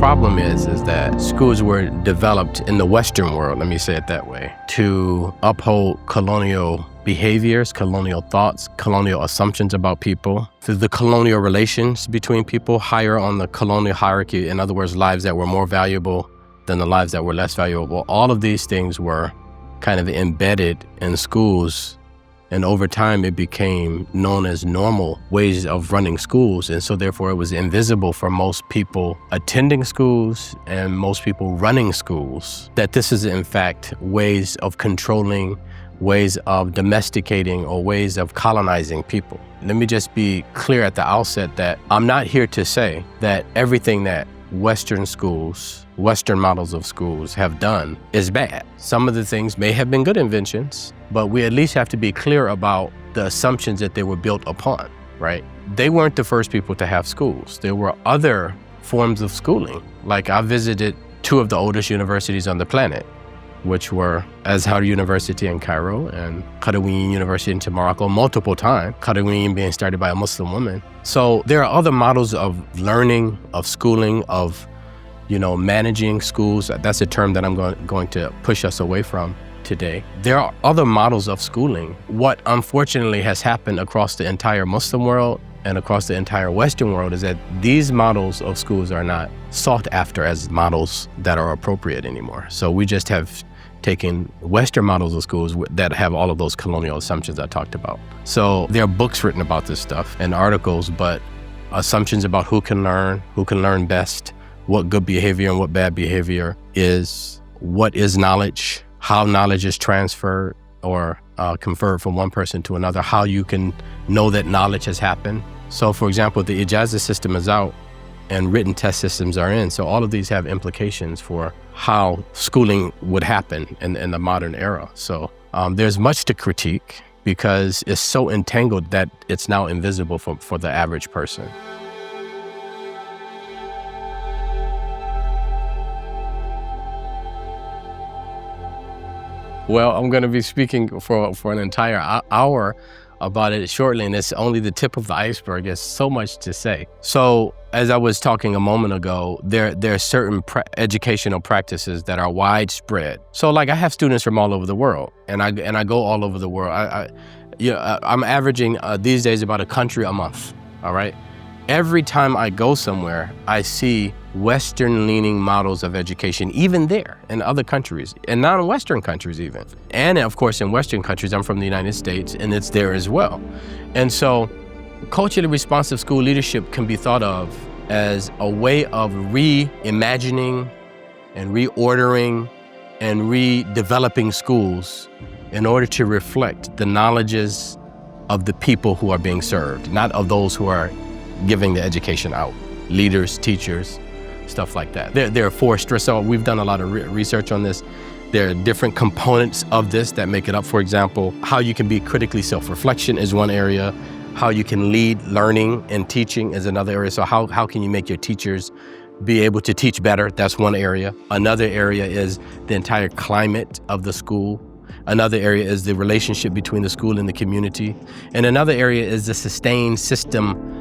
problem is that schools were developed in the Western world, let me say it that way, to uphold colonial behaviors, colonial thoughts, colonial assumptions about people, through the colonial relations between people, higher on the colonial hierarchy, in other words, lives that were more valuable than the lives that were less valuable. All of these things were kind of embedded in schools, and over time it became known as normal ways of running schools, and so therefore it was invisible for most people attending schools and most people running schools that this is in fact ways of controlling, ways of domesticating, or ways of colonizing people. Let me just be clear at the outset that I'm not here to say that everything that Western schools, Western models of schools have done is bad. Some of the things may have been good inventions, but we at least have to be clear about the assumptions that they were built upon, right? They weren't the first people to have schools. There were other forms of schooling. Like I visited two of the oldest universities on the planet, which were Azhar University in Cairo and Qarawiyyin University in Morocco multiple times, Qarawiyyin being started by a Muslim woman. So there are other models of learning, of schooling, of managing schools. That's a term that I'm going to push us away from today. There are other models of schooling. What unfortunately has happened across the entire Muslim world and across the entire Western world is that these models of schools are not sought after as models that are appropriate anymore. So we just have taken Western models of schools that have all of those colonial assumptions I talked about. So there are books written about this stuff and articles, but assumptions about who can learn best, what good behavior and what bad behavior is, what is knowledge, how knowledge is transferred or conferred from one person to another, how you can know that knowledge has happened. So for example, the Ijazah system is out and written test systems are in. So all of these have implications for how schooling would happen in the modern era. So there's much to critique because it's so entangled that it's now invisible for the average person. Well, I'm going to be speaking for an entire hour about it shortly, and it's only the tip of the iceberg. There's so much to say. So as I was talking a moment ago, there are certain educational practices that are widespread. So like I have students from all over the world, and I go all over the world. I'm averaging these days about a country a month, all right? Every time I go somewhere, I see Western-leaning models of education, even there in other countries, and non-Western countries even. And of course, in Western countries, I'm from the United States, and it's there as well. And so culturally responsive school leadership can be thought of as a way of reimagining and reordering and redeveloping schools in order to reflect the knowledges of the people who are being served, not of those who are giving the education out, leaders, teachers, stuff like that. There are four stress. So we've done a lot of research on this. There are different components of this that make it up. For example, how you can be critically self-reflection is one area. How you can lead learning and teaching is another area. So how can you make your teachers be able to teach better? That's one area. Another area is the entire climate of the school. Another area is the relationship between the school and the community. And another area is the sustained system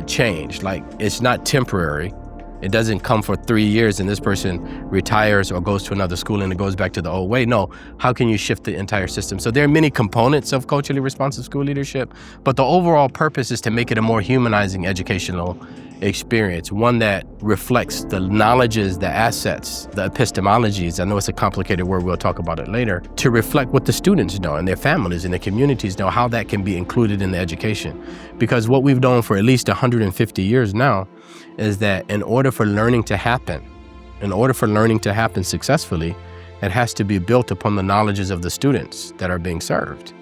change. Like it's not temporary. It doesn't come for 3 years and this person retires or goes to another school and it goes back to the old way. No, how can you shift the entire system? So there are many components of culturally responsive school leadership, but the overall purpose is to make it a more humanizing educational experience, one that reflects the knowledges, the assets, the epistemologies. I know it's a complicated word, we'll talk about it later, to reflect what the students know and their families and their communities know, how that can be included in the education. Because what we've known for at least 150 years now is that in order for learning to happen successfully, it has to be built upon the knowledges of the students that are being served.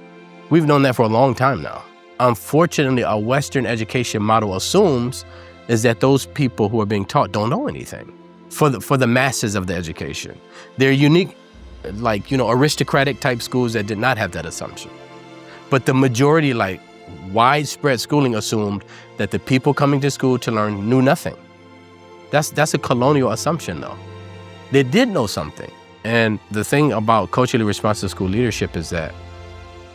We've known that for a long time now. Unfortunately, our Western education model assumes is that those people who are being taught don't know anything for the masses of the education. They're unique, aristocratic type schools that did not have that assumption. But the majority, widespread schooling assumed that the people coming to school to learn knew nothing. That's a colonial assumption though. They did know something. And the thing about culturally responsive school leadership is that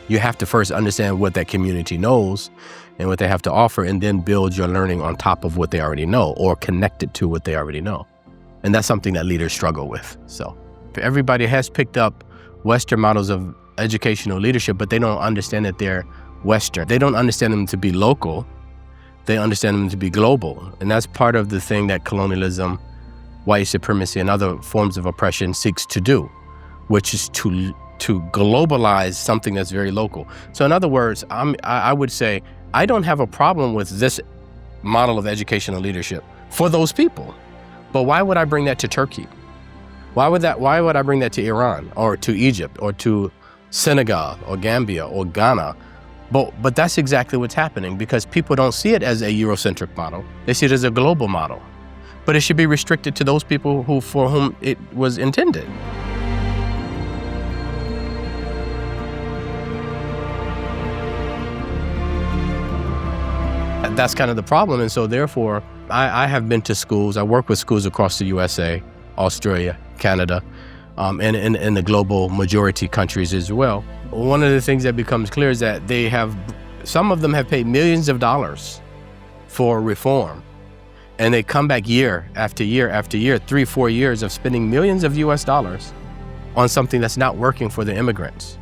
you have to first understand what that community knows and what they have to offer, and then build your learning on top of what they already know or connect it to what they already know. And that's something that leaders struggle with. So everybody has picked up Western models of educational leadership, but they don't understand that they're Western. They don't understand them to be local. They understand them to be global. And that's part of the thing that colonialism, white supremacy, and other forms of oppression seeks to do, which is to globalize something that's very local. So in other words, I would say, I don't have a problem with this model of educational leadership for those people. But why would I bring that to Turkey? Why would I bring that to Iran or to Egypt or to Senegal or Gambia or Ghana? But that's exactly what's happening, because people don't see it as a Eurocentric model. They see it as a global model. But it should be restricted to those people for whom it was intended. That's kind of the problem. And so therefore, I have been to schools. I work with schools across the USA, Australia, Canada, and in the global majority countries as well. One of the things that becomes clear is that some of them have paid millions of dollars for reform. And they come back year after year after year, 3-4 years of spending millions of US dollars on something that's not working for the immigrants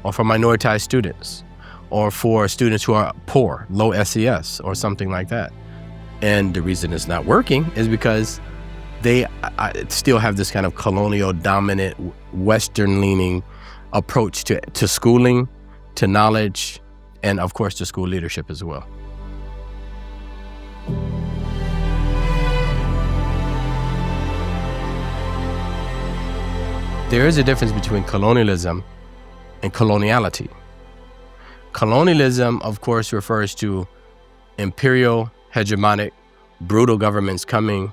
or for minoritized students or for students who are poor, low SES or something like that. And the reason it's not working is because they still have this kind of colonial dominant, Western leaning approach to schooling, to knowledge, and of course to school leadership as well. There is a difference between colonialism and coloniality. Colonialism, of course, refers to imperial, hegemonic, brutal governments coming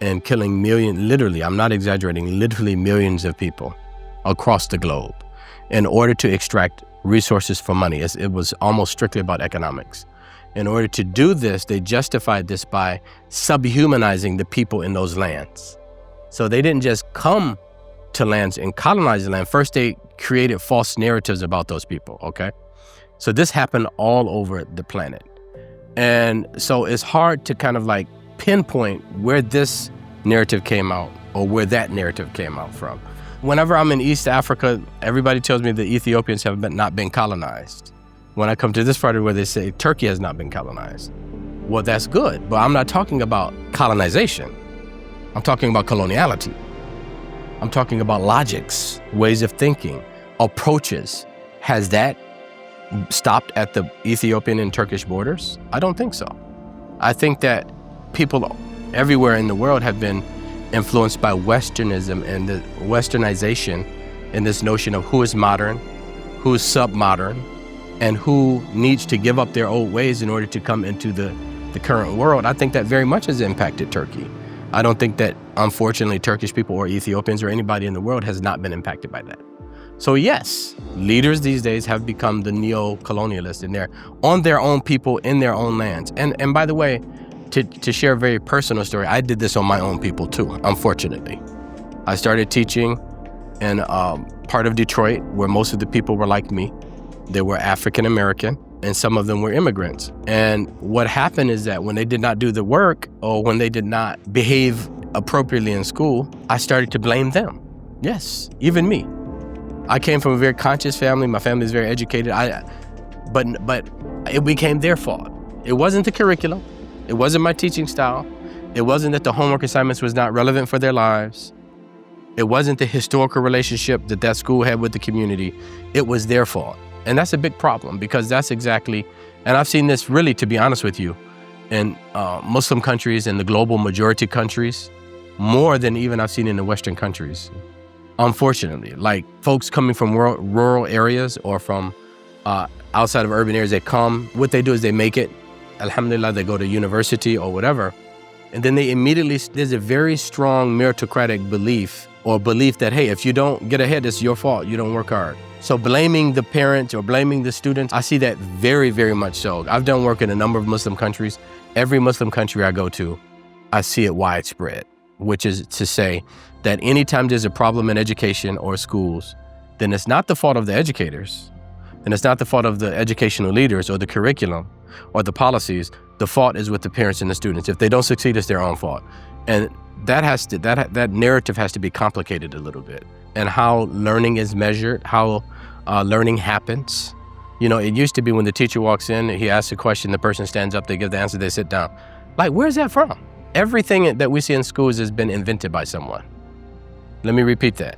and killing literally, I'm not exaggerating, literally millions of people across the globe in order to extract resources for money. It was almost strictly about economics. In order to do this, they justified this by subhumanizing the people in those lands. So they didn't just come to lands and colonize the land. First, they created false narratives about those people, okay? So this happened all over the planet. And so it's hard to kind of like pinpoint where this narrative came out or where that narrative came out from. Whenever I'm in East Africa, everybody tells me the Ethiopians have not been colonized. When I come to this part of where they say Turkey has not been colonized. Well, that's good, but I'm not talking about colonization. I'm talking about coloniality. I'm talking about logics, ways of thinking, approaches. Has that stopped at the Ethiopian and Turkish borders? I don't think so. I think that people everywhere in the world have been influenced by Westernism and the Westernization and this notion of who is modern, who is sub-modern, and who needs to give up their old ways in order to come into the current world. I think that very much has impacted Turkey. I don't think that, unfortunately, Turkish people or Ethiopians or anybody in the world has not been impacted by that. So yes, leaders these days have become the neo-colonialists, and they're on their own people in their own lands. And by the way, to share a very personal story, I did this on my own people too, unfortunately. I started teaching in part of Detroit where most of the people were like me. They were African American, and some of them were immigrants. And what happened is that when they did not do the work or when they did not behave appropriately in school, I started to blame them. Yes, even me. I came from a very conscious family. My family is very educated. But it became their fault. It wasn't the curriculum. It wasn't my teaching style. It wasn't that the homework assignments was not relevant for their lives. It wasn't the historical relationship that school had with the community. It was their fault. And that's a big problem because that's exactly, and I've seen this really, to be honest with you, in Muslim countries and the global majority countries, more than even I've seen in the Western countries. Unfortunately, like folks coming from rural areas or from outside of urban areas, what they do is they make it, alhamdulillah, they go to university or whatever, and then they immediately, there's a very strong meritocratic belief that, hey, if you don't get ahead, it's your fault, you don't work hard. So blaming the parents or blaming the students, I see that very, very much so. I've done work in a number of Muslim countries. Every Muslim country I go to, I see it widespread, which is to say that anytime there's a problem in education or schools, then it's not the fault of the educators, and it's not the fault of the educational leaders or the curriculum or the policies. The fault is with the parents and the students. If they don't succeed, it's their own fault. And that narrative has to be complicated a little bit, and how learning is measured, how learning happens. You know, it used to be when the teacher walks in, he asks a question, the person stands up, they give the answer, they sit down. Like, where's that from? Everything that we see in schools has been invented by someone. Let me repeat that.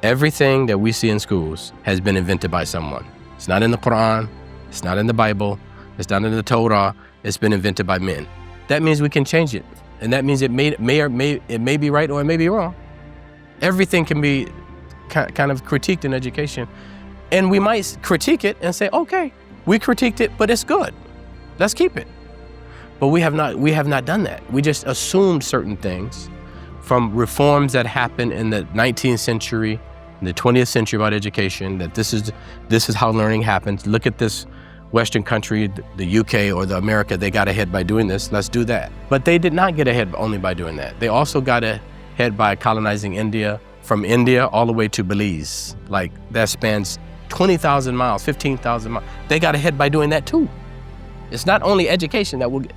Everything that we see in schools has been invented by someone. It's not in the Quran, it's not in the Bible, it's not in the Torah, it's been invented by men. That means we can change it. And that means it may be right or it may be wrong. Everything can be kind of critiqued in education. And we might critique it and say, okay, we critiqued it, but it's good. Let's keep it. But we have not done that. We just assumed certain things from reforms that happened in the 19th century, in the 20th century about education, that this is how learning happens. Look at this Western country, the UK or the America, they got ahead by doing this, let's do that. But they did not get ahead only by doing that. They also got ahead by colonizing India, from India all the way to Belize. Like, that spans 20,000 miles, 15,000 miles. They got ahead by doing that too. It's not only education that will get,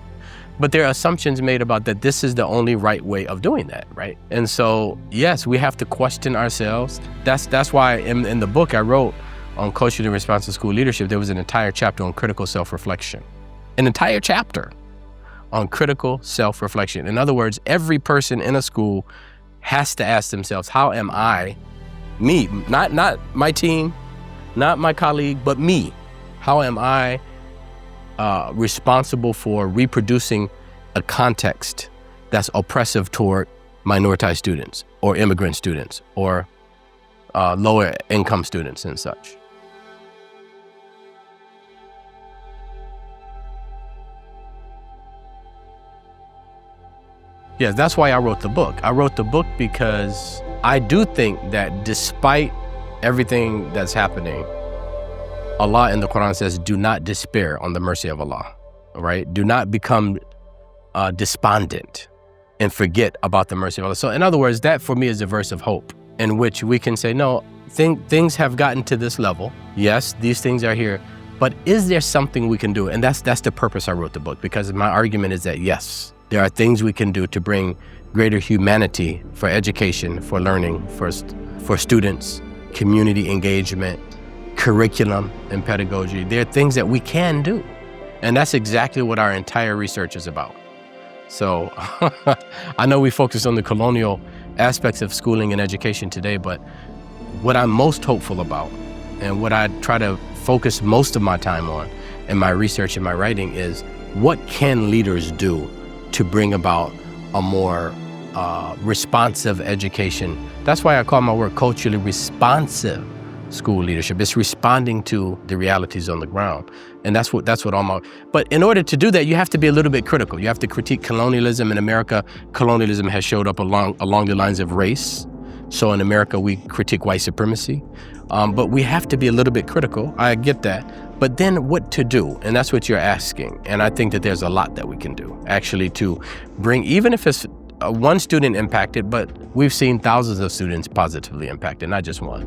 but there are assumptions made about that this is the only right way of doing that, right? And so, yes, we have to question ourselves. That's why in the book I wrote on culturally responsive school leadership, there was an entire chapter on critical self-reflection. An entire chapter on critical self-reflection. In other words, every person in a school has to ask themselves, how am I, me, not my team, not my colleague, but me, how am I responsible for reproducing a context that's oppressive toward minoritized students or immigrant students or lower income students and such. Yeah, that's why I wrote the book. I wrote the book because I do think that despite everything that's happening, Allah in the Quran says, do not despair on the mercy of Allah, right? Do not become despondent and forget about the mercy of Allah. So in other words, that for me is a verse of hope in which we can say, no, things have gotten to this level. Yes, these things are here, but is there something we can do? And that's the purpose I wrote the book, because my argument is that yes, there are things we can do to bring greater humanity for education, for learning, for students, community engagement, curriculum and pedagogy. There are things that we can do. And that's exactly what our entire research is about. So I know we focus on the colonial aspects of schooling and education today, but what I'm most hopeful about and what I try to focus most of my time on in my research and my writing is what can leaders do to bring about a more responsive education. That's why I call my work culturally responsive school leadership. It's responding to the realities on the ground. And that's what all my, but in order to do that, you have to be a little bit critical. You have to critique colonialism. In America, colonialism has showed up along the lines of race. So in America, we critique white supremacy. But we have to be a little bit critical. I get that. But then what to do? And that's what you're asking. And I think that there's a lot that we can do, actually, to bring, even if it's one student impacted, but we've seen thousands of students positively impacted, not just one.